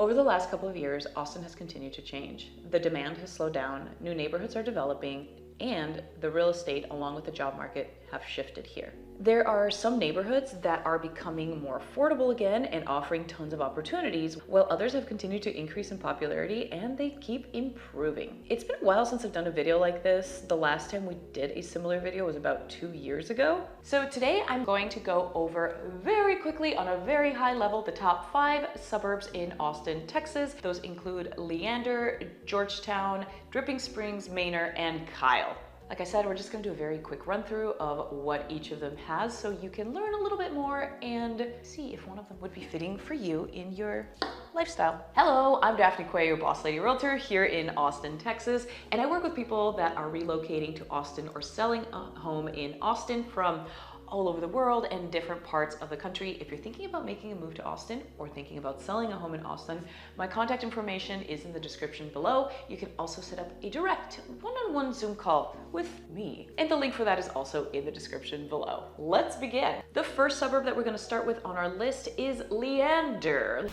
Over the last couple of years, Austin has continued to change. The demand has slowed down, new neighborhoods are developing, and the real estate along with the job market have shifted here. There are some neighborhoods that are becoming more affordable again and offering tons of opportunities, while others have continued to increase in popularity and they keep improving. It's been a while since I've done a video like this. The last time we did a similar video was about 2 years ago. So today I'm going to go over very quickly on a very high level the top 5 suburbs in Austin, Texas. Those include Leander, Georgetown, Dripping Springs, Manor, and Kyle. Like I said, we're just gonna do a very quick run through of what each of them has so you can learn a little bit more and see if one of them would be fitting for you in your lifestyle. Hello, I'm Daphne Quay, your Boss Lady Realtor here in Austin, Texas, and I work with people that are relocating to Austin or selling a home in Austin from all over the world and different parts of the country. If you're thinking about making a move to Austin or thinking about selling a home in Austin, my contact information is in the description below. You can also set up a direct one-on-one Zoom call with me. And the link for that is also in the description below. Let's begin. The first suburb that we're gonna start with on our list is Leander.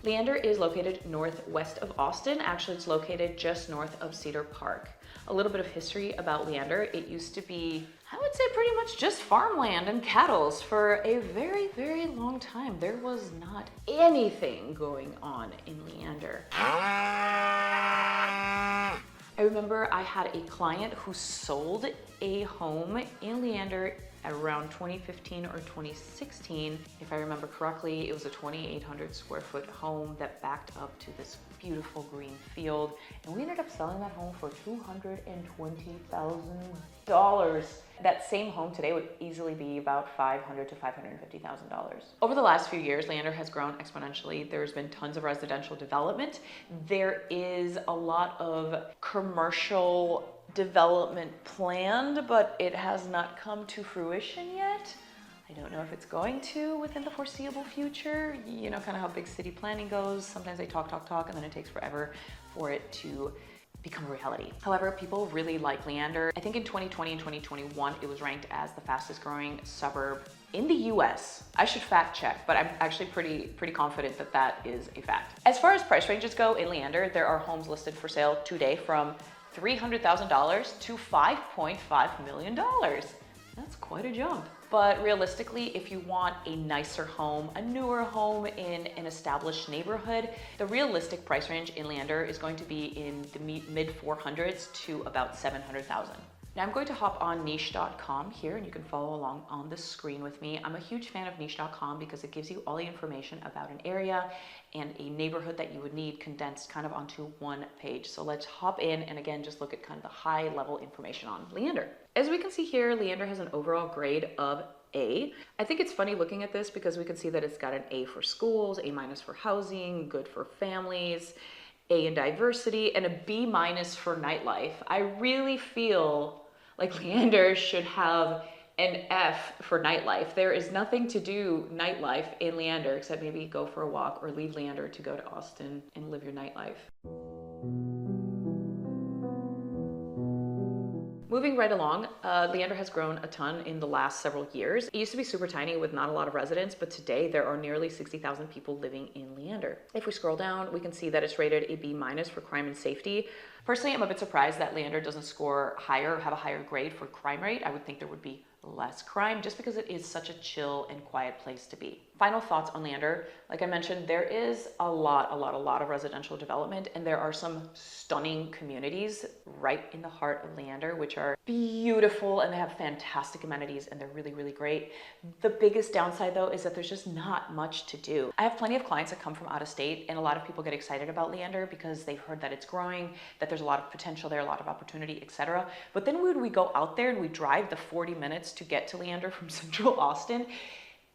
Leander is located northwest of Austin. Actually, it's located just north of Cedar Park. A little bit of history about Leander. It used to be, I would say, pretty much just farmland and cattle for a very, very long time. There was not anything going on in Leander. I remember I had a client who sold a home in Leander around 2015 or 2016. If I remember correctly, it was a 2,800 square foot home that backed up to this beautiful green field. And we ended up selling that home for $220,000. That same home today would easily be about $500,000 to $550,000. Over the last few years, Leander has grown exponentially. There's been tons of residential development. There is a lot of commercial development planned, but it has not come to fruition yet. I don't know if it's going to within the foreseeable future. You know, kind of how big city planning goes. Sometimes they talk, and then it takes forever for it to become a reality. However, people really like Leander. I think in 2020 and 2021, it was ranked as the fastest growing suburb in the US. I should fact check, but I'm actually pretty confident that that is a fact. As far as price ranges go in Leander, there are homes listed for sale today from $300,000 to $5.5 million. That's quite a jump. But realistically, if you want a nicer home, a newer home in an established neighborhood, the realistic price range in Leander is going to be in the mid 400s to about 700,000. Now I'm going to hop on niche.com here and you can follow along on the screen with me. I'm a huge fan of niche.com because it gives you all the information about an area and a neighborhood that you would need condensed kind of onto one page. So let's hop in and again, just look at kind of the high level information on Leander. As we can see here, Leander has an overall grade of A. I think it's funny looking at this because we can see that it's got an A for schools, A- for housing, good for families, A in diversity, and a B- for nightlife. I really feel like Leander should have an F for nightlife. There is nothing to do nightlife in Leander except maybe go for a walk or leave Leander to go to Austin and live your nightlife. Moving right along, Leander has grown a ton in the last several years. It used to be super tiny with not a lot of residents, but today there are nearly 60,000 people living in Leander. If we scroll down, we can see that it's rated a B- for crime and safety. Personally, I'm a bit surprised that Leander doesn't score higher or have a higher grade for crime rate. I would think there would be less crime just because it is such a chill and quiet place to be. Final thoughts on Leander. Like I mentioned, there is a lot of residential development and there are some stunning communities right in the heart of Leander, which are beautiful and they have fantastic amenities and they're really, really great. The biggest downside though is that there's just not much to do. I have plenty of clients that come from out of state and a lot of people get excited about Leander because they've heard that it's growing, that there's a lot of potential there, a lot of opportunity, etc. But then when we go out there and we drive the 40 minutes to get to Leander from central Austin,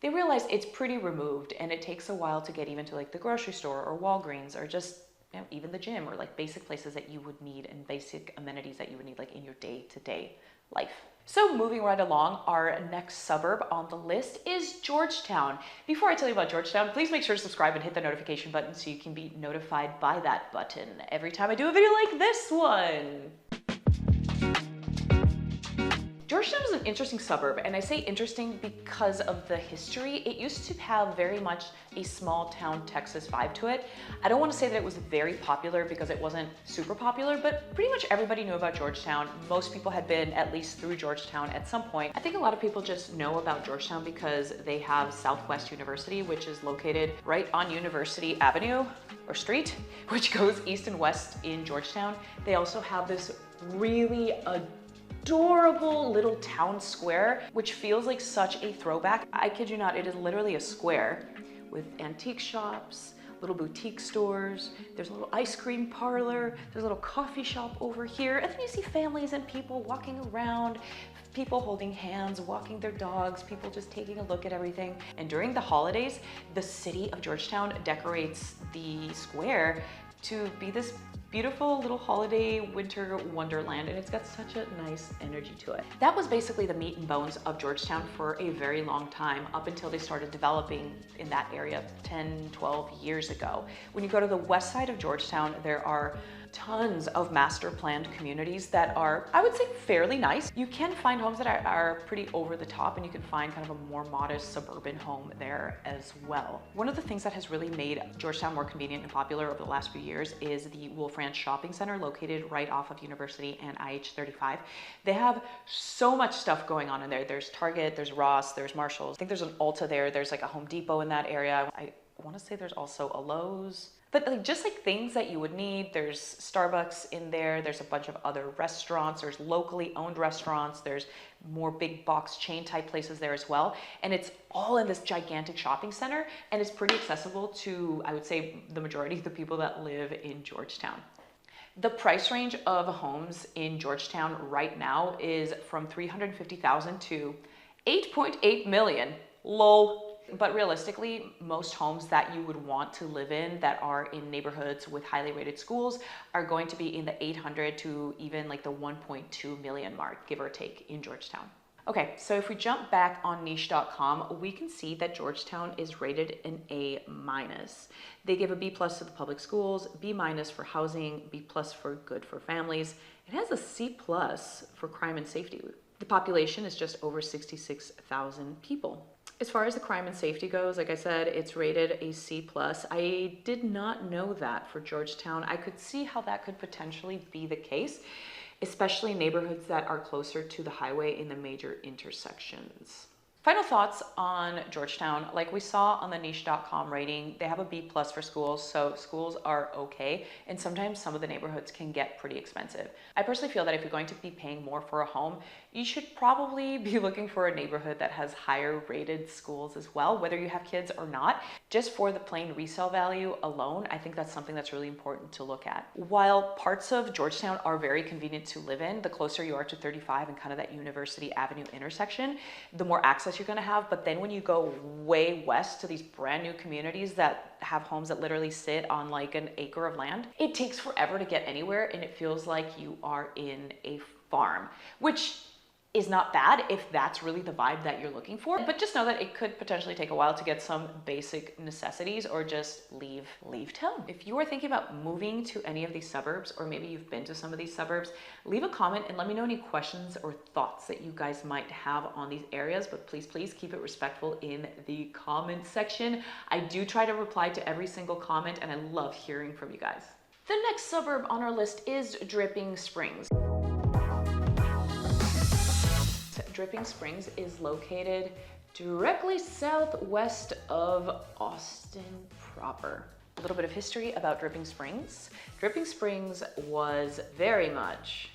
they realize it's pretty removed and it takes a while to get even to like the grocery store or Walgreens or just, you know, even the gym or like basic places that you would need and basic amenities that you would need like in your day-to-day life. So moving right along, our next suburb on the list is Georgetown. Before I tell you about Georgetown, please make sure to subscribe and hit the notification button so you can be notified by that button every time I do a video like this one. Georgetown is an interesting suburb, and I say interesting because of the history. It used to have very much a small town Texas vibe to it. I don't want to say that it was very popular because it wasn't super popular, but pretty much everybody knew about Georgetown. Most people had been at least through Georgetown at some point. I think a lot of people just know about Georgetown because they have Southwest University, which is located right on University Avenue or Street, which goes east and west in Georgetown. They also have this really adorable little town square, which feels like such a throwback. I kid you not, it is literally a square with antique shops, little boutique stores, there's a little ice cream parlor, there's a little coffee shop over here, and then you see families and people walking around, people holding hands, walking their dogs, people just taking a look at everything. And during the holidays, the city of Georgetown decorates the square to be this beautiful little holiday winter wonderland, and it's got such a nice energy to it. That was basically the meat and bones of Georgetown for a very long time, up until they started developing in that area 10, 12 years ago. When you go to the west side of Georgetown, there are tons of master planned communities that are, I would say, fairly nice. You can find homes that are pretty over the top, and you can find kind of a more modest suburban home there as well. One of the things that has really made Georgetown more convenient and popular over the last few years is the Wolf Ranch Shopping Center, located right off of University and IH-35. They have so much stuff going on in there. There's Target, there's Ross, there's Marshalls. I think there's an Ulta there. There's like a Home Depot in that area. I want to say there's also a Lowe's. But like, just like things that you would need, there's Starbucks in there, there's a bunch of other restaurants, there's locally owned restaurants, there's more big box chain type places there as well. And it's all in this gigantic shopping center, and it's pretty accessible to, I would say, the majority of the people that live in Georgetown. The price range of homes in Georgetown right now is from $350,000 to $8.8 million. Lol. But realistically, most homes that you would want to live in that are in neighborhoods with highly rated schools are going to be in the 800 to even like the 1.2 million mark, give or take, in Georgetown. Okay, so if we jump back on niche.com, we can see that Georgetown is rated an A-. They give a B+ to the public schools, B- for housing, B+ for good for families. It has a C+ for crime and safety. The population is just over 66,000 people. As far as the crime and safety goes, like I said, it's rated a C+. I did not know that for Georgetown. I could see how that could potentially be the case, especially in neighborhoods that are closer to the highway in the major intersections. Final thoughts on Georgetown. Like we saw on the niche.com rating, they have a B+ for schools, so schools are okay, and sometimes some of the neighborhoods can get pretty expensive. I personally feel that if you're going to be paying more for a home, you should probably be looking for a neighborhood that has higher rated schools as well, whether you have kids or not. Just for the plain resale value alone, I think that's something that's really important to look at. While parts of Georgetown are very convenient to live in, the closer you are to 35 and kind of that University Avenue intersection, the more access you're going to have. But then when you go way west to these brand new communities that have homes that literally sit on like an acre of land, it takes forever to get anywhere, and it feels like you are in a farm, which is not bad if that's really the vibe that you're looking for, but just know that it could potentially take a while to get some basic necessities or just leave town. If you are thinking about moving to any of these suburbs, or maybe you've been to some of these suburbs, leave a comment and let me know any questions or thoughts that you guys might have on these areas, but please keep it respectful in the comment section. I do try to reply to every single comment, and I love hearing from you guys. The next suburb on our list is Dripping Springs. Dripping Springs is located directly southwest of Austin proper. A little bit of history about Dripping Springs. Dripping Springs was very much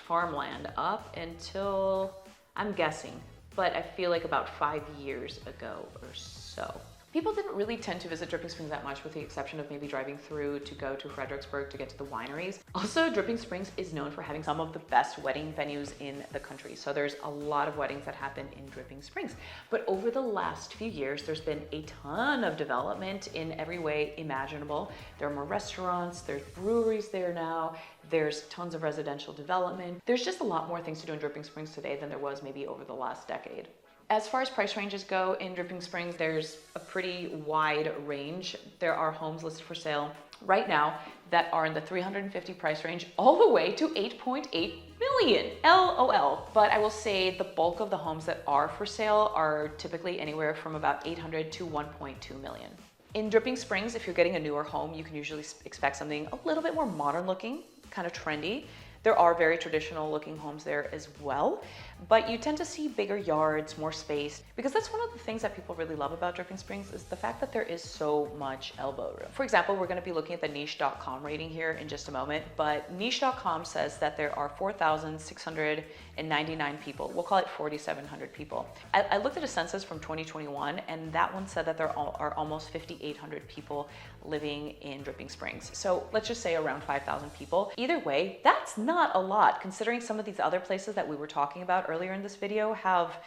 farmland up until, I'm guessing, but I feel like about 5 years ago or so. People didn't really tend to visit Dripping Springs that much, with the exception of maybe driving through to go to Fredericksburg to get to the wineries. Also, Dripping Springs is known for having some of the best wedding venues in the country. So there's a lot of weddings that happen in Dripping Springs. But over the last few years, there's been a ton of development in every way imaginable. There are more restaurants, there's breweries there now, there's tons of residential development. There's just a lot more things to do in Dripping Springs today than there was maybe over the last decade. As far as price ranges go in Dripping Springs, there's a pretty wide range. There are homes listed for sale right now that are in the 350 price range all the way to 8.8 million. LOL. But I will say the bulk of the homes that are for sale are typically anywhere from about 800 to 1.2 million. In Dripping Springs, if you're getting a newer home, you can usually expect something a little bit more modern looking, kind of trendy. There are very traditional looking homes there as well, but you tend to see bigger yards, more space, because that's one of the things that people really love about Dripping Springs is the fact that there is so much elbow room. For example, we're going to be looking at the niche.com rating here in just a moment, but niche.com says that there are 4,699 people. We'll call it 4,700 people. I looked at a census from 2021, and that one said that there are almost 5,800 people living in Dripping Springs. So let's just say around 5,000 people. Either way, that's not a lot, considering some of these other places that we were talking about earlier in this video have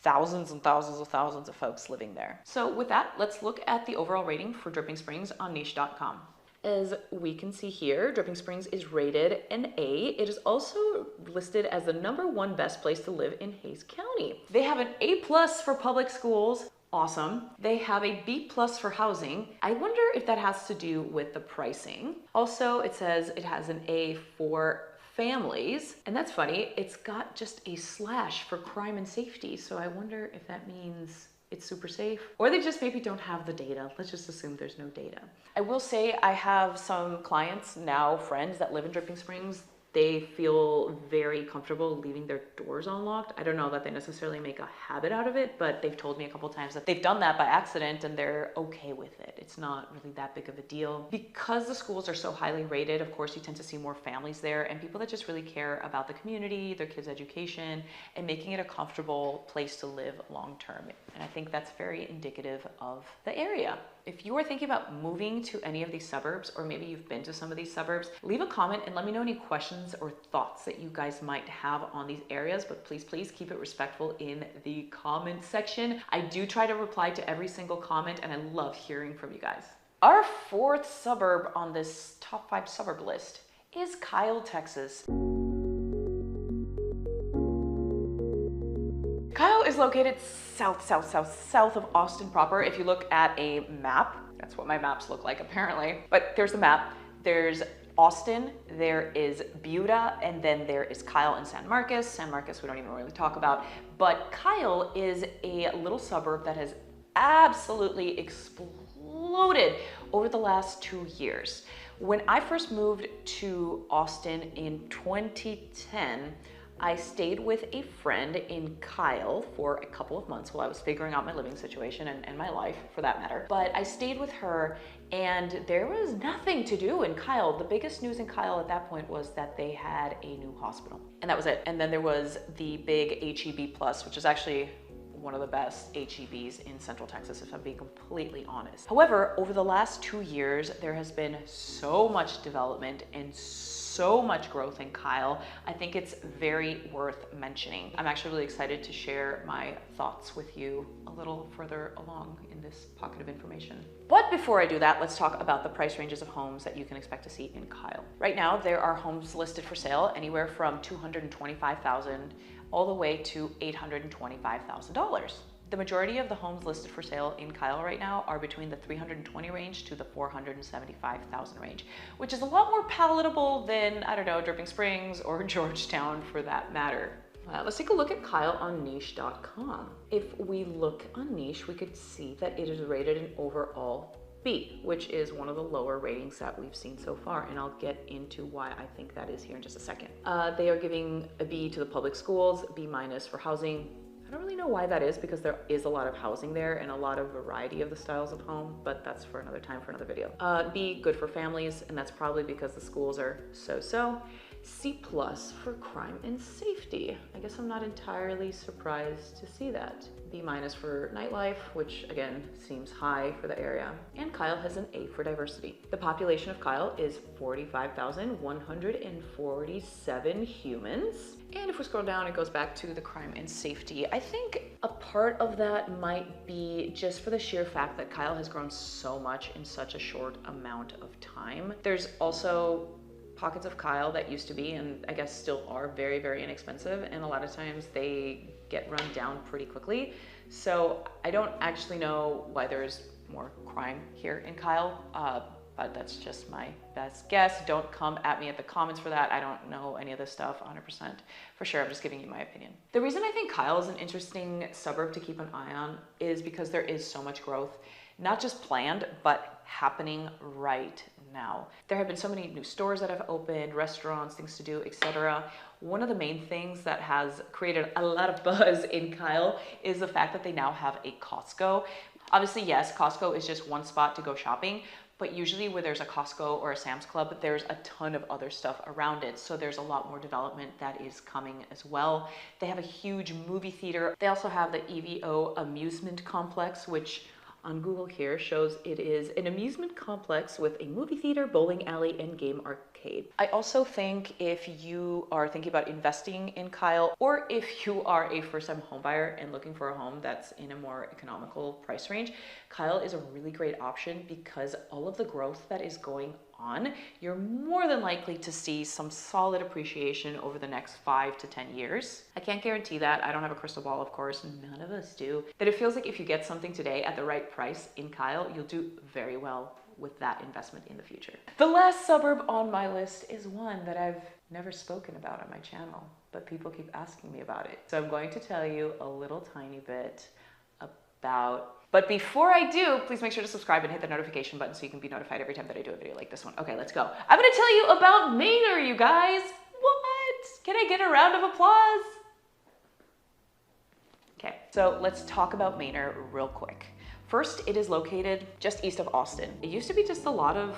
thousands and thousands of folks living there. So with that, let's look at the overall rating for Dripping Springs on niche.com. As we can see here, Dripping Springs is rated an A. It is also listed as the #1 best place to live in Hays County. They have an A+ for public schools. Awesome. They have a B+ for housing. I wonder if that has to do with the pricing. Also, it says it has an A for families, and that's funny, it's got just a slash for crime and safety, so I wonder if that means it's super safe, or they just maybe don't have the data. Let's just assume there's no data. I will say I have some clients, now friends, that live in Dripping Springs. They feel very comfortable leaving their doors unlocked. I don't know that they necessarily make a habit out of it, but they've told me a couple times that they've done that by accident and they're okay with it. It's not really that big of a deal. Because the schools are so highly rated, of course, you tend to see more families there and people that just really care about the community, their kids' education, and making it a comfortable place to live long term. And I think that's very indicative of the area. If you are thinking about moving to any of these suburbs, or maybe you've been to some of these suburbs, leave a comment and let me know any questions or thoughts that you guys might have on these areas, but please keep it respectful in the comment section. I do try to reply to every single comment and I love hearing from you guys. Our 4th suburb on this top 5 suburb list is Kyle, Texas. Kyle is located south of Austin proper. If you look at a map, that's what my maps look like apparently, but there's the map. There's Austin, there is Buda, and then there is Kyle and San Marcos. San Marcos we don't even really talk about, but Kyle is a little suburb that has absolutely exploded over the last 2 years. When I first moved to Austin in 2010, I stayed with a friend in Kyle for a couple of months while I was figuring out my living situation and my life for that matter. But I stayed with her and there was nothing to do in Kyle. The biggest news in Kyle at that point was that they had a new hospital and that was it. And then there was the big HEB Plus, which is actually one of the best HEBs in Central Texas, if I'm being completely honest. However, over the last 2 years, there has been so much development and so much growth in Kyle. I think it's very worth mentioning. I'm actually really excited to share my thoughts with you a little further along in this pocket of information. But before I do that, let's talk about the price ranges of homes that you can expect to see in Kyle. Right now, there are homes listed for sale anywhere from $225,000 all the way to $825,000. The majority of the homes listed for sale in Kyle right now are between the $320,000 range to the $475,000 range, which is a lot more palatable than, I don't know, Dripping Springs or Georgetown for that matter. Let's take a look at Kyle on niche.com. If we look on niche, we could see that it is rated an overall B, which is one of the lower ratings that we've seen so far, and I'll get into why I think that is here in just a second. They are giving a B to the public schools, B- for housing. I don't really know why that is because there is a lot of housing there and a lot of variety of the styles of home, but that's for another time, for another video. B, good for families, and that's probably because the schools are so-so. C+ for crime and safety. I guess I'm not entirely surprised to see that. B- for nightlife, which again seems high for the area. And Kyle has an A for diversity. The population of Kyle is 45,147 humans. And if we scroll down, it goes back to the crime and safety. I think a part of that might be just for the sheer fact that Kyle has grown so much in such a short amount of time. There's also pockets of Kyle that used to be, and I guess still are, very, very inexpensive, and a lot of times they get run down pretty quickly. So I don't actually know why there's more crime here in Kyle, but that's just my best guess. Don't come at me at the comments for that. I don't know any of this stuff 100% for sure. I'm just giving you my opinion. The reason I think Kyle is an interesting suburb to keep an eye on is because there is so much growth, not just planned, but happening right now. There have been so many new stores that have opened, restaurants, things to do, etc. One of the main things that has created a lot of buzz in Kyle is the fact that they now have a Costco. Obviously, yes, Costco is just one spot to go shopping, but usually where there's a Costco or a Sam's Club, there's a ton of other stuff around it. So there's a lot more development that is coming as well. They have a huge movie theater. They also have the EVO amusement complex, which on Google here shows it is an amusement complex with a movie theater, bowling alley, and game arcade. I also think if you are thinking about investing in Kyle, or if you are a first-time home buyer and looking for a home that's in a more economical price range, Kyle is a really great option because all of the growth that is going on, you're more than likely to see some solid appreciation over the next 5 to 10 years. I can't guarantee that. I don't have a crystal ball, of course, none of us do. But it feels like if you get something today at the right price in Kyle, you'll do very well with that investment in the future. The last suburb on my list is one that I've never spoken about on my channel, but people keep asking me about it. So I'm going to tell you a little tiny bit about. But before I do, please make sure to subscribe and hit the notification button so you can be notified every time that I do a video like this one. Okay, let's go. I'm gonna tell you about Manor, you guys. What? Can I get a round of applause? Okay, so let's talk about Manor real quick. First, it is located just east of Austin. It used to be just a lot of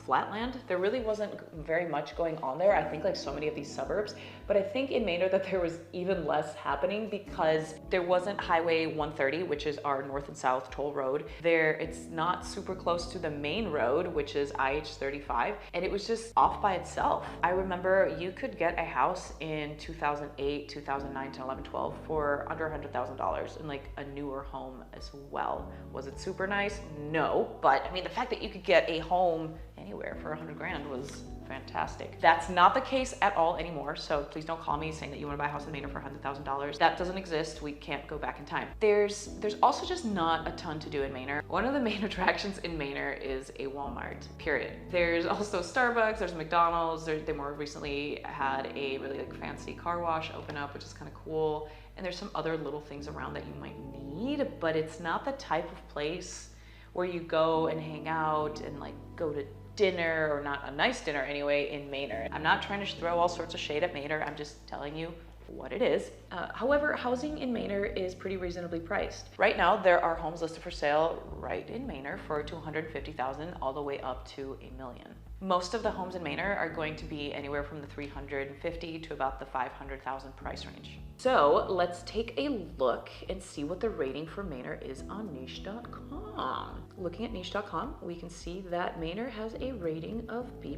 flatland. There really wasn't very much going on there. I think like so many of these suburbs, but I think in Manor that there was even less happening because there wasn't Highway 130, which is our north and south toll road. It's not super close to the main road, which is IH-35, and it was just off by itself. I remember you could get a house in 2008, 2009, 10, 11, 12 for under $100,000 in like a newer home as well. Was it super nice? No, but I mean, the fact that you could get a home anywhere for 100 grand was fantastic. That's not the case at all anymore, so please don't call me saying that you want to buy a house in Manor for $100,000. That doesn't exist. We can't go back in time. There's also just not a ton to do in Manor. One of the main attractions in Manor is a Walmart, period. There's also Starbucks, there's McDonald's, they more recently had a really like fancy car wash open up, which is kind of cool. And there's some other little things around that you might need, but it's not the type of place where you go and hang out and like go to dinner, or not a nice dinner anyway, in Manor. I'm not trying to throw all sorts of shade at Manor, I'm just telling you what it is. However, housing in Manor is pretty reasonably priced. Right now, there are homes listed for sale right in Manor for $250,000 all the way up to $1 million. Most of the homes in Manor are going to be anywhere from the $350,000 to about the $500,000 price range. So let's take a look and see what the rating for Manor is on niche.com. Looking at niche.com, we can see that Manor has a rating of B+.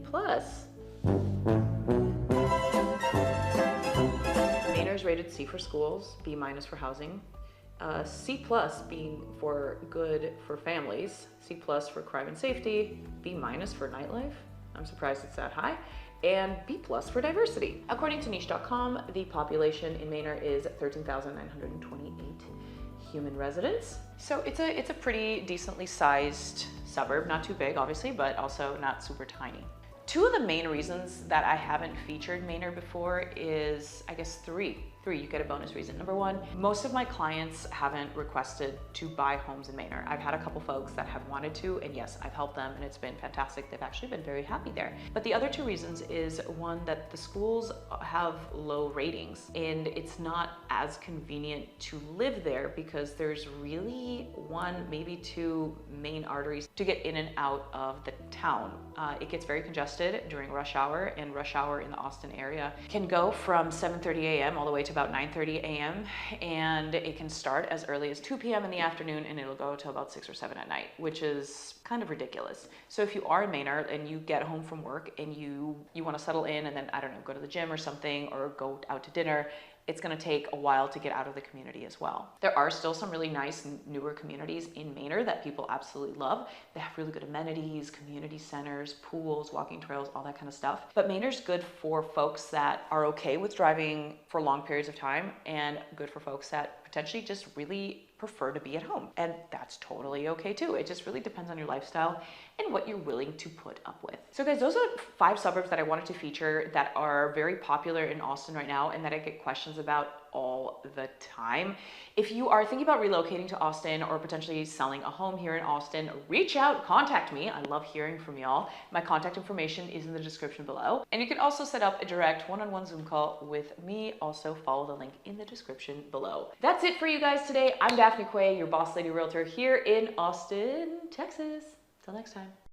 Manor is rated C for schools, B- for housing, C+ being for good for families, C+ for crime and safety, B- for nightlife. I'm surprised it's that high. And B+ for diversity. According to niche.com, the population in Manor is 13,928 human residents. So it's a pretty decently sized suburb, not too big obviously, but also not super tiny. Two of the main reasons that I haven't featured Manor before is, I guess, three, you get a bonus reason. Number one, most of my clients haven't requested to buy homes in Manor. I've had a couple folks that have wanted to, and yes, I've helped them and it's been fantastic. They've actually been very happy there. But the other two reasons is one, that the schools have low ratings and it's not as convenient to live there because there's really one, maybe two main arteries to get in and out of the town. It gets very congested during rush hour, and rush hour in the Austin area can go from 7:30 a.m. all the way to about 9:30 a.m. and it can start as early as 2 p.m. in the afternoon and it'll go till about 6 or 7 at night, which is kind of ridiculous. So if you are in Manor and you get home from work and you want to settle in and then, I don't know, go to the gym or something or go out to dinner, it's going to take a while to get out of the community as well. There are still some really nice newer communities in Manor that people absolutely love. They have really good amenities, community centers, pools, walking trails, all that kind of stuff. But Manor's good for folks that are okay with driving for long periods of time and good for folks that potentially just really prefer to be at home. And that's totally okay too. It just really depends on your lifestyle and what you're willing to put up with. So guys, those are 5 suburbs that I wanted to feature that are very popular in Austin right now and that I get questions about all the time. If you are thinking about relocating to Austin or potentially selling a home here in Austin, reach out, contact me. I love hearing from y'all. My contact information is in the description below. And you can also set up a direct one-on-one Zoom call with me. Also follow the link in the description below. That's it for you guys today. I'm Daphne Quay, your Boss Lady Realtor here in Austin, Texas. Till next time.